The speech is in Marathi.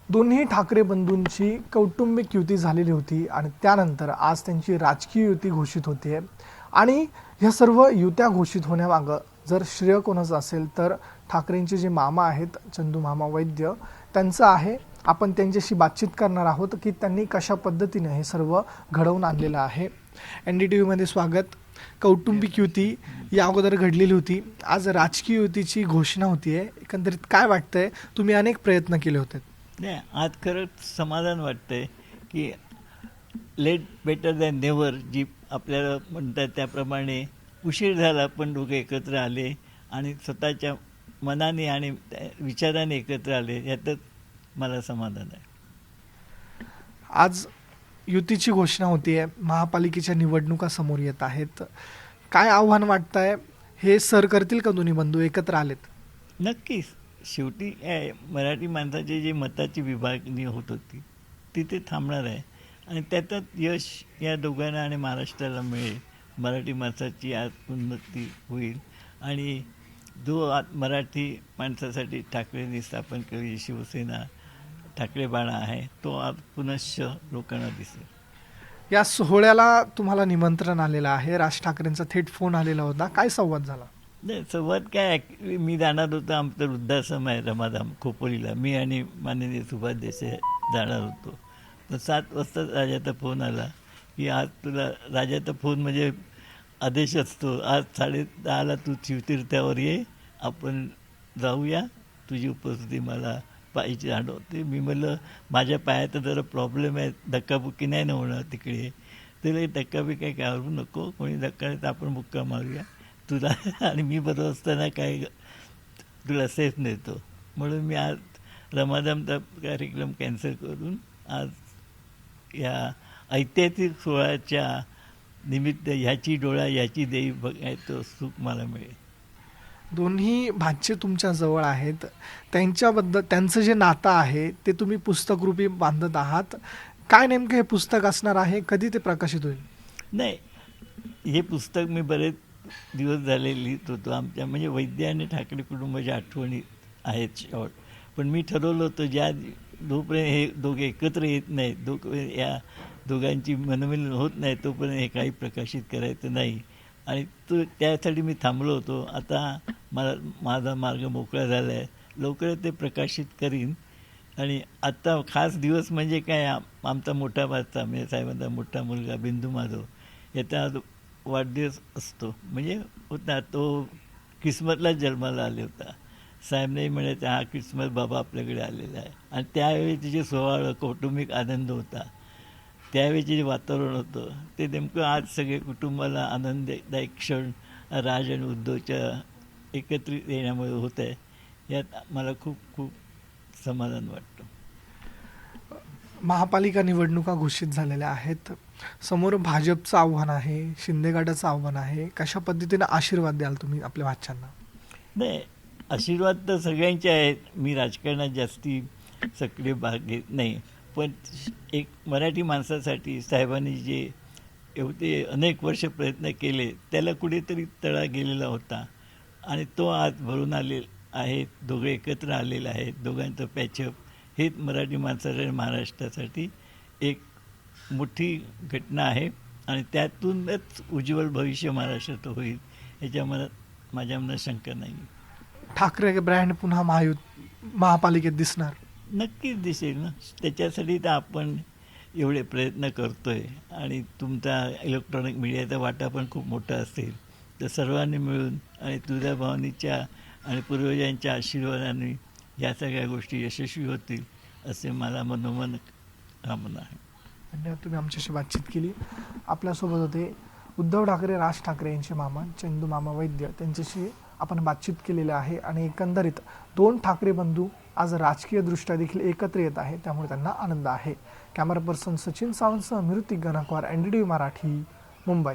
दोन्ही ठाकरे बंधूंची कौटुंबिक युती झालेली होती आणि त्यानंतर आज त्यांची राजकीय युती घोषित होते आणि ह्या सर्व युत्या घोषित होण्यामागं जर श्रेय कोणाचं असेल तर ठाकरेंचे जे मामा आहेत चंदू मामा वैद्य त्यांचं आहे. आपण त्यांच्याशी बातचीत करणार आहोत की त्यांनी कशा पद्धतीने हे सर्व घडवून आणलेलं आहे. NDTVमध्ये स्वागत. कौटुंबिक युती या अगोदर घडलेली होती, आज राजकीय युतीची घोषणा होतीये. एकंदरीत काय वाटतंय? तुम्ही अनेक प्रयत्न केले होते. नाही, आज खरंच समाधान वाटतंय की लेट बेटर दॅन नेव्हर जी आपल्याला म्हणतात त्याप्रमाणे उशीर झाला पण दोघे एकत्र आले आणि स्वतःच्या मनाने आणि विचाराने एकत्र आले, यातच मला समाधान आहे. आज युतीची घोषणा होतीये, महापालिकेच्या निवडणुका समोर येत आहेत. काय आव्हान वाटतंय? हे सर करतील का दोन्ही बंधू एकत्र आलेत? नक्कीच. शेवटी मराठी माणसाची जी मताची विभागणी होत होती तिथे थांबणार आहे आणि त्यातच यश या दोघांना आणि महाराष्ट्राला मिळेल. मराठी माणसाची आज उन्नती होईल आणि जो मराठी माणसासाठी ठाकरेंनी स्थापन केलेली शिवसेना ठाकरे बाणा आहे तो आज पुनश्च लोकांना दिसेल. या सोहळ्याला तुम्हाला निमंत्रण आलेलं आहे. राज ठाकरेंचा थेट फोन आलेला होता. काय संवाद झाला? नाही, संवाद काय, ॲक्च्युली मी जाणार होतो. आमचं वृद्धाश्रम आहे रमाधाम खोपोलीला. मी आणि माननीय सुभाष देसाई जाणार होतो. तर 7 वाजता राजाचा फोन आला की आज तुला, राजाचा फोन म्हणजे आदेश असतो, आज 10:30ला तू शिवतीर्थावर ये, आपण जाऊया, तुझी उपस्थिती मला पाहिजे जाणवते. मी म्हणलं माझ्या पायात जरा प्रॉब्लेम आहे, धक्काबुक्की नाही ना होणार तिकडे. तर धक्काबुक्की काय करू नको, कोणी धक्का तर आपण मुक्का मारूया तुला आणि मी बरोबर असताना काय तुला सेफ नेतो. म्हणून मी आज रमादामचा कार्यक्रम कॅन्सल करून आज या ऐतिहासिक सोहळ्याच्या निमित्त ह्याची डोळा याची देवी बघायचं सुख मला मिळेल. दोन्ही भाचे तुमच्या जवळ आहेत, त्यांच्याबद्दल त्यांचं जे नातं आहे ते तुम्ही पुस्तकरूपी बांधत आहात. काय नेमकं हे पुस्तक असणार आहे? कधी ते प्रकाशित होईल? नाही, हे पुस्तक मी बरेच दिवस झाले लिहित होतो. आमच्या म्हणजे वैद्य आणि ठाकरे कुटुंबाच्या आठवणी आहेत शॉर्ट. पण मी ठरवलं होतं जोपर्यंत हे दोघे एकत्र येत नाहीत, या दोघांची मनमिलन होत नाही, तोपर्यंत हे काही प्रकाशित करायचं नाही. आणि त्यासाठी मी थांबलो होतो. आता माझा मार्ग मोकळा झाला आहे, लवकरच ते प्रकाशित करीन. आणि आत्ता खास दिवस म्हणजे काय, आमचा मोठा भाचा म्हणजे साहेबांचा मोठा मुलगा बिंदू माधव याचा आज वाढदिवस असतो. म्हणजे होता तो क्रिसमसलाच जन्माला आले होता. साहेब नाही म्हणायचं हा क्रिसमस बाबा आपल्याकडे आलेला आहे. आणि त्यावेळी तिचे सोहळा कौटुंबिक आनंद होता. त्यावेळीचे जे वातावरण होतं ते नेमकं आज सगळे कुटुंबाला आनंददायक क्षण राज आणि उद्धवच्या एकत्रित येण्यामुळे होत आहे. यात मला खूप खूप समाधान वाटतं. महापालिका निवडणुका घोषित झालेल्या आहेत. समोर भाजपचं आव्हान आहे, शिंदे गटाचं आव्हान आहे. कशा पद्धतीने आशीर्वाद द्याल तुम्ही आपल्या भाच्यांना? नाही, आशीर्वाद तर सगळ्यांचे आहेत. मी राजकारणात जास्ती सक्रिय भाग घेत नाही. पण एक मराठी माणसासाठी साहेबांनी जे एवढे अनेक वर्ष प्रयत्न केले त्याला कुठेतरी तडा गेलेला होता आणि तो आज भरून आलेला आहे. दोघे एकत्र आलेले आहेत. दोघांचं पॅचअप हेच मराठी माणसासाठी आणि महाराष्ट्रासाठी एक मोठी घटना आहे आणि त्यातूनच उज्ज्वल भविष्य महाराष्ट्रात होईल याच्या माझ्या मनात शंका नाही. ठाकरे ब्रँड पुन्हा महापालिकेत दिसणार? नक्कीच दिसेल ना. त्याच्यासाठी तर आपण एवढे प्रयत्न करतो आहे आणि तुमचा इलेक्ट्रॉनिक मीडियाचा वाटा पण खूप मोठा असेल. तर सर्वांनी मिळून आणि तुझ्या भावनेच्या आणि पूर्वजांच्या आशीर्वादाने या सगळ्या गोष्टी यशस्वी होतील असे मला मनोमन कामना आहे. धन्यवाद, तुम्ही आमच्याशी बातचीत केली. आपल्यासोबत होते उद्धव ठाकरे, राज ठाकरे यांचे मामा चंदू मामा वैद्य. त्यांच्याशी आपण बातचीत केलेली आहे आणि एकंदरीत 2 ठाकरे बंधू आज राजकीयदृष्ट्या देखील एकत्र येत आहे, त्यामुळे त्यांना आनंद आहे. कॅमेरा पर्सन सचिन सावंतसह मिरुती गणकवार, NDTV मराठी, मुंबई.